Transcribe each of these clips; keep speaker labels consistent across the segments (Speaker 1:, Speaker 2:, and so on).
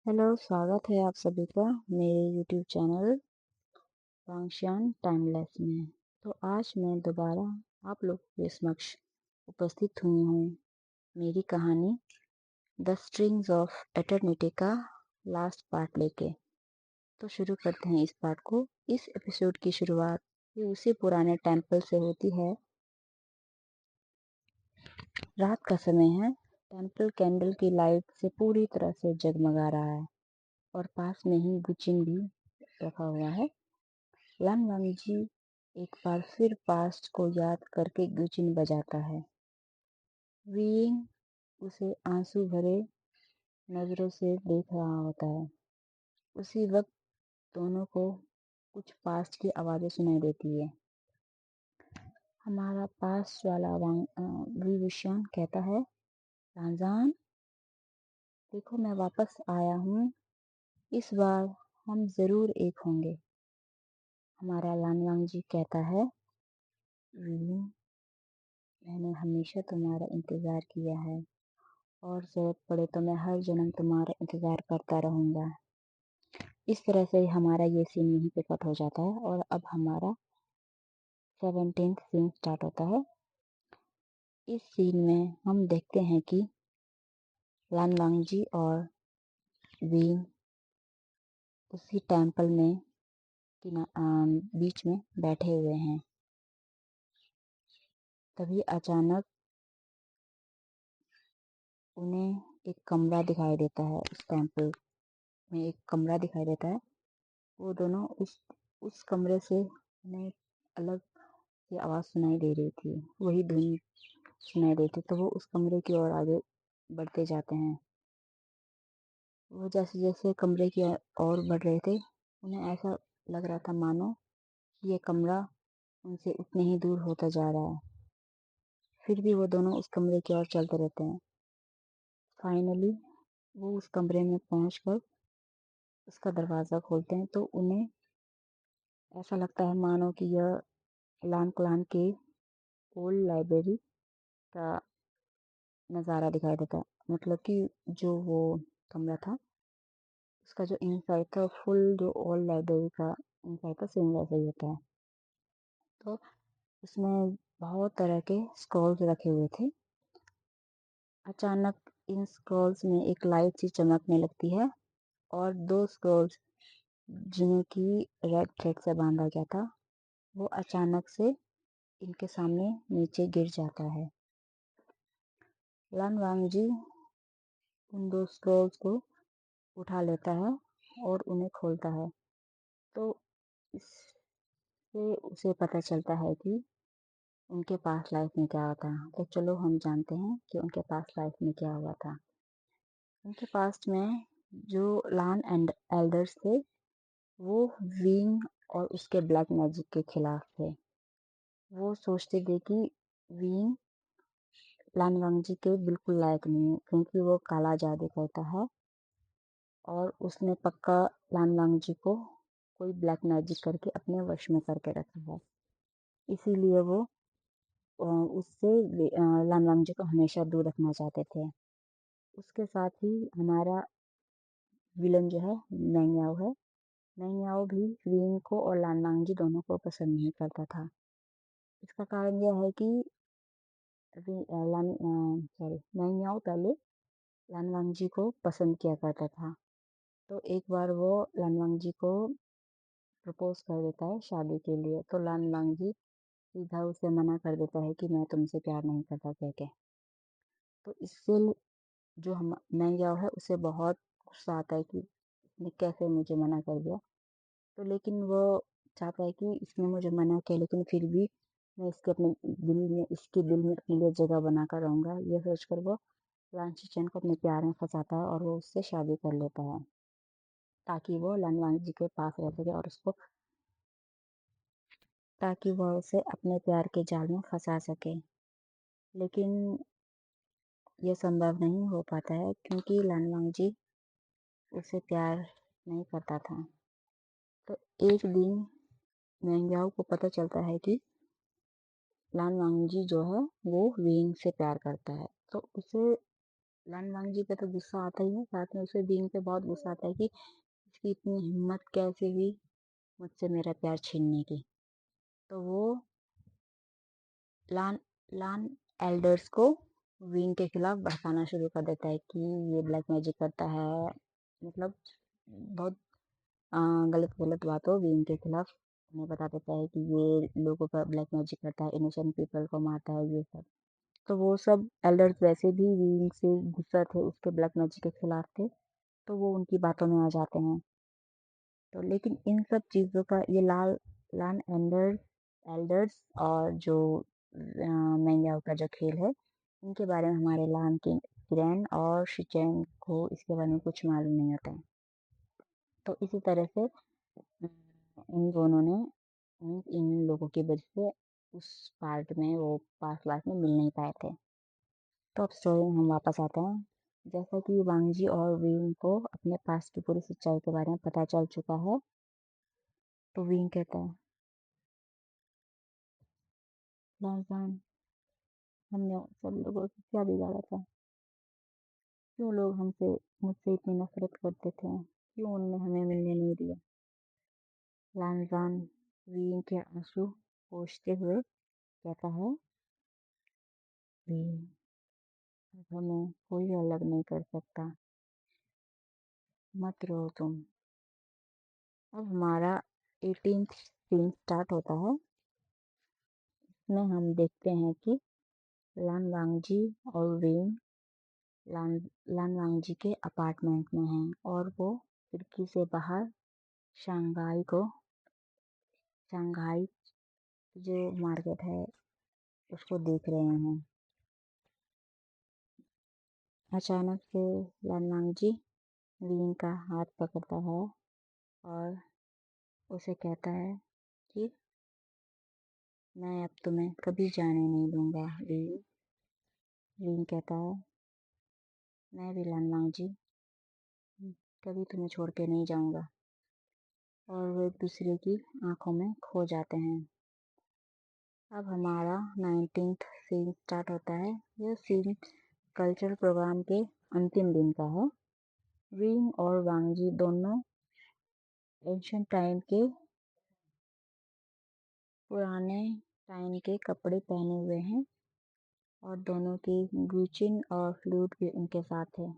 Speaker 1: Hello, स्वागत है आप सभी का मेरे यूट्यूब चैनल वांगशान टाइमलेस में। तो आज मैं दोबारा आप लोगों के समक्ष उपस्थित हुई हूँ मेरी कहानी द स्ट्रिंग्स ऑफ एटर्निटी का लास्ट पार्ट लेके। तो शुरू करते हैं इस पार्ट को। इस एपिसोड की शुरुआत भी उसी पुराने टेम्पल से होती है। रात का समय है। टेम्पल कैंडल की लाइट से पूरी तरह से जगमगा रहा है और पास में ही गुचिन भी रखा हुआ है। लान वांगजी एक बार फिर पास्ट को याद करके गुचिन बजाता है। वीइंग उसे आंसू भरे नजरों से देख रहा होता है। उसी वक्त दोनों को कुछ पास्ट की आवाजें सुनाई देती है। हमारा पास्ट वाला विभूषण कहता है, राजान देखो मैं वापस आया हूँ, इस बार हम जरूर एक होंगे। हमारा लानवांग जी कहता है, मैंने हमेशा तुम्हारा इंतजार किया है और जरूरत पड़े तो मैं हर जन्म तुम्हारा इंतजार करता रहूंगा। इस तरह से हमारा ये सीन यहीं पे कट हो जाता है और अब हमारा 17th सीन स्टार्ट होता है। इस सीन में हम देखते हैं कि लान वांगजी और विंग उसी टेम्पल में बीच में बैठे हुए हैं। तभी अचानक उन्हें एक कमरा दिखाई देता है। उस टेम्पल में एक कमरा दिखाई देता है। वो दोनों उस कमरे से उन्हें अलग की आवाज़ सुनाई दे रही थी, वही धुन सुनाई दे रही थी। तो वो उस कमरे की ओर आगे बढ़ते जाते हैं। वो जैसे जैसे कमरे की ओर बढ़ रहे थे, उन्हें ऐसा लग रहा था मानो ये कमरा उनसे उतने ही दूर होता जा रहा है। फिर भी वो दोनों उस कमरे की ओर चलते रहते हैं। फाइनली वो उस कमरे में पहुंचकर उसका दरवाज़ा खोलते हैं तो उन्हें ऐसा लगता है मानो कि यह लान क्लान के ओल्ड लाइब्रेरी का नज़ारा दिखाई देता है। मतलब कि जो वो कमरा था उसका जो इनसाइड था फुल जो ओल्ड लाइब्रेरी का इनसाइड था सेम वैसा ही होता है। तो उसमें बहुत तरह के स्क्रॉल्स रखे हुए थे। अचानक इन स्क्रॉल्स में एक लाइट सी चमकने लगती है और दो स्क्रॉल्स जिन्हें की रेड थ्रेड से बांधा गया था वो अचानक से इनके सामने नीचे गिर जाता है। लान वांगजी उन दो स्क्रॉल्स को उठा लेता है और उन्हें खोलता है। तो इससे उसे पता चलता है कि उनके पास लाइफ में क्या हुआ था। तो चलो हम जानते हैं कि उनके पास लाइफ में क्या हुआ था। उनके पास्ट में जो लान एंड एल्डर्स थे वो विंग और उसके ब्लैक मैजिक के खिलाफ थे। वो सोचते थे कि विंग लान वांगजी के बिल्कुल लायक नहीं है क्योंकि वो काला जादू करता है और उसने पक्का लान वांगजी को कोई ब्लैक मैजिक करके अपने वश में करके रखा है। इसीलिए वो उससे लान वांगजी को हमेशा दूर रखना चाहते थे। उसके साथ ही हमारा विलन जो है मैंग याओ है। मैंग याओ भी विंग को और लान वांगजी दोनों को पसंद नहीं करता था। इसका कारण यह है कि मैंग याओ पहले लान वांगजी को पसंद किया करता था। तो एक बार वो लान वांगजी को प्रपोज कर देता है शादी के लिए। तो लान वांगजी सीधा उसे मना कर देता है कि मैं तुमसे प्यार नहीं करता कह के। तो इससे जो हम मैंग याओ है उसे बहुत गुस्सा आता है कि इसने कैसे मुझे मना कर दिया। तो लेकिन वो चाहता है कि इसने मुझे मना किया लेकिन फिर भी मैं इसके दिल में अपने लिए जगह बना कर रहूँगा। ये सोचकर वो लान शिचेन को अपने प्यार में फंसाता है और वो उससे शादी कर लेता है ताकि वो लान वांगजी के पास रह सके और उसको ताकि वह उसे अपने प्यार के जाल में फंसा सके। लेकिन यह संभव नहीं हो पाता है क्योंकि लान वांगजी उसे प्यार नहीं करता था। तो एक दिन मैंग याओ को पता चलता है कि लान वांगजी जो है वो विंग से प्यार करता है। तो उसे लान वांग जी पे तो गुस्सा आता ही है, साथ में उसे बीइंग पे बहुत गुस्सा आता है कि इसकी इतनी हिम्मत कैसे हुई मुझसे मेरा प्यार छीनने की। तो वो लान लान एल्डर्स को विंग के खिलाफ भड़काना शुरू कर देता है कि ये ब्लैक मैजिक करता है, मतलब बहुत गलत गलत बातों विंग के खिलाफ उन्हें बता देता है कि ये लोगों पर ब्लैक मैजिक करता है, इनोसेंट पीपल को मारता है, ये सब। तो वो सब एल्डर्स वैसे भी विंग से गुस्सा थे, उसके ब्लैक मैजिक के खिलाफ थे, तो वो उनकी बातों में आ जाते हैं। तो लेकिन इन सब चीज़ों का ये लान एल्डर्स एल्डर्स और जो मैंग्याओ का जो खेल है, इनके बारे में हमारे लान की किरण और शिचेन को इसके बारे में कुछ मालूम नहीं होता है। तो इसी तरह से इन दोनों ने इन लोगों की वजह से उस पार्ट में वो पास्ट लाइफ में मिल नहीं पाए थे। तो अब स्टोरी में हम वापस आते हैं। जैसा कि वांगजी और विंग को अपने पास्ट की पूरी सच्चाई के बारे में पता चल चुका है, तो विंग कहता है, लाजान, हमने सब लोगों से क्या बिगाड़ा था? क्यों लोग मुझसे इतनी नफरत करते थे? क्यों उनने हमें मिलने नहीं दिया? लांजान विंग के आंसू पोंछते हुए कहता है, विंग, अब हमें कोई अलग नहीं कर सकता, मत रो तुम। अब हमारा 18th सीन स्टार्ट होता है। इसमें हम देखते हैं कि लान वांगजी और विंग लान लान वांगजी के अपार्टमेंट में हैं और वो खिड़की से बाहर शंघाई को शंघाई जो मार्केट है उसको देख रहे हैं। अचानक से लान वांगजी विंग का हाथ पकड़ता है और उसे कहता है कि मैं अब तुम्हें कभी जाने नहीं दूंगा। विंग विंग कहता है, मैं भी लान वांगजी कभी तुम्हें छोड़ के नहीं जाऊंगा। और वो एक दूसरे की आंखों में खो जाते हैं। अब हमारा 19th सीन स्टार्ट होता है। यह सीन कल्चरल प्रोग्राम के अंतिम दिन का है। विंग और वांगजी दोनों एंशियंट टाइम के पुराने टाइम के कपड़े पहने हुए हैं और दोनों की गुचिन और फ्लूट भी उनके साथ है।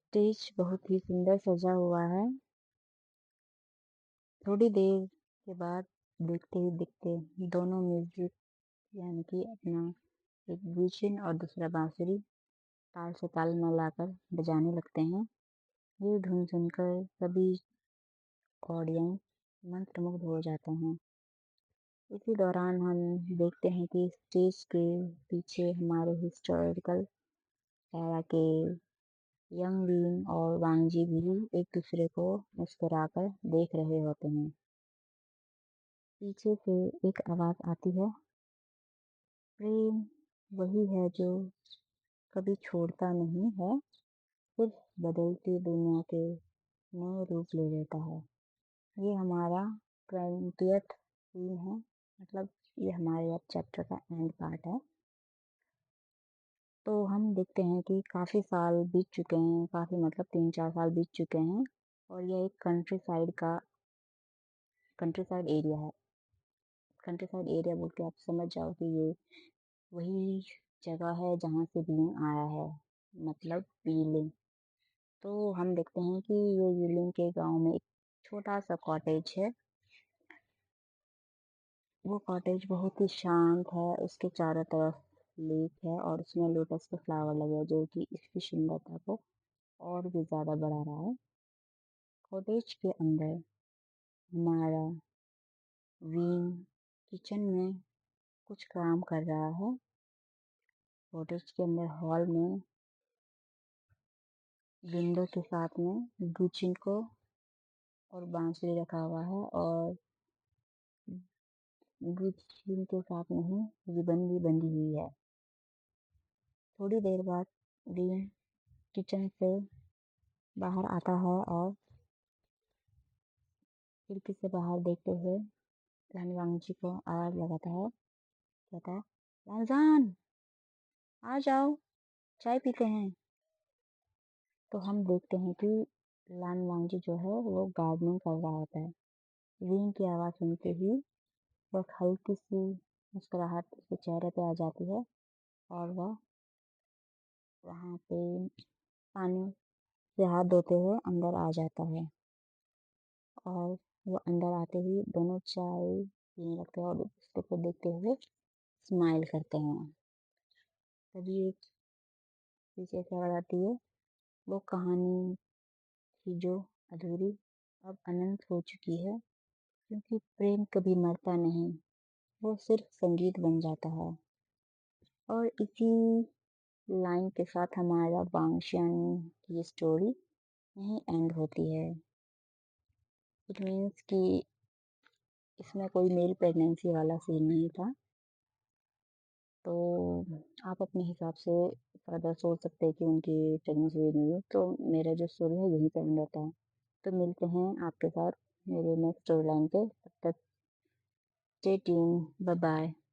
Speaker 1: स्टेज बहुत ही सुंदर सजा हुआ है। थोड़ी देर के बाद देखते ही दिखते दोनों म्यूजिक यानी कि अपना एक गुचिन और दूसरा बांसुरी ताल से ताल मिलाकर बजाने लगते हैं। ये धुन सुनकर सभी ऑडियंस मंत्रमुग्ध हो जाते हैं। इसी दौरान हम देखते हैं कि स्टेज के पीछे हमारे हिस्टोरिकल एरा के यंग विंग और वांगजी भी एक दूसरे को मुस्कुराकर देख रहे होते हैं। पीछे से एक आवाज आती है, प्रेम वही है जो कभी छोड़ता नहीं है, सिर्फ बदलती दुनिया के नए रूप ले लेता है। ये हमारा 20th सीन है, मतलब ये हमारे अब चैप्टर का एंड पार्ट है। तो हम देखते हैं कि काफ़ी साल बीत चुके हैं, काफ़ी मतलब 3-4 साल बीत चुके हैं और यह एक कंट्री साइड एरिया है। कंट्री साइड एरिया बोल के आप समझ जाओ कि ये वही जगह है जहाँ से बीइंग आया है, मतलब यीलिंग। तो हम देखते हैं कि ये यीलिंग के गांव में एक छोटा सा कॉटेज है। वो कॉटेज बहुत ही शांत है, उसके चारों तरफ लेक है और उसमें लोटस के फ्लावर लगे हैं जो कि इसकी सुंदरता को और भी ज़्यादा बढ़ा रहा है। कॉटेज के अंदर हमारा विंग किचन में कुछ काम कर रहा है। कॉटेज के अंदर हॉल में विंडो के साथ में गुचिन को और बांसुरी रखा हुआ है और गुचिन के साथ में ही रिबन भी बंधी हुई है। थोड़ी देर बाद विंग किचन से बाहर आता है और खिड़की से बाहर देखते हुए रानी वांगजी को आवाज लगाता है, कहता है, लालजान, आ जाओ, चाय पीते हैं। तो हम देखते हैं कि लान वांगजी जो है वो गार्डनिंग कर रहा होता है। रींग की आवाज़ सुनते ही वह हल्की सी मुस्कुराहट उसके चेहरे पे आ जाती है और वह वहाँ पे पानी से हाथ धोते हुए अंदर आ जाता है। और वो अंदर आते ही दोनों चाय पीने लगते हैं और एक दूसरे को देखते हुए स्माइल करते हैं। तभी एक पीछे से आवाज़ आती है, वो कहानी थी जो अधूरी अब अनंत हो चुकी है, क्योंकि प्रेम कभी मरता नहीं, वो सिर्फ संगीत बन जाता है। और इसी लाइन के साथ हमारा वांगशियन की स्टोरी यहीं एंड होती है। इट मीन्स कि इसमें कोई मेल प्रेगनेंसी वाला सीन नहीं था। तो आप अपने हिसाब से फ़र्दर सोच सकते हैं कि उनकी प्रेगनेंसी हुई नहीं हुई। तो मेरा जो स्टोरी है यहीं पे एंड होता है। तो मिलते हैं आपके साथ मेरे नेक्स्ट स्टोरी लाइन पे। तब तक स्टे ट्यून, बाय बाय।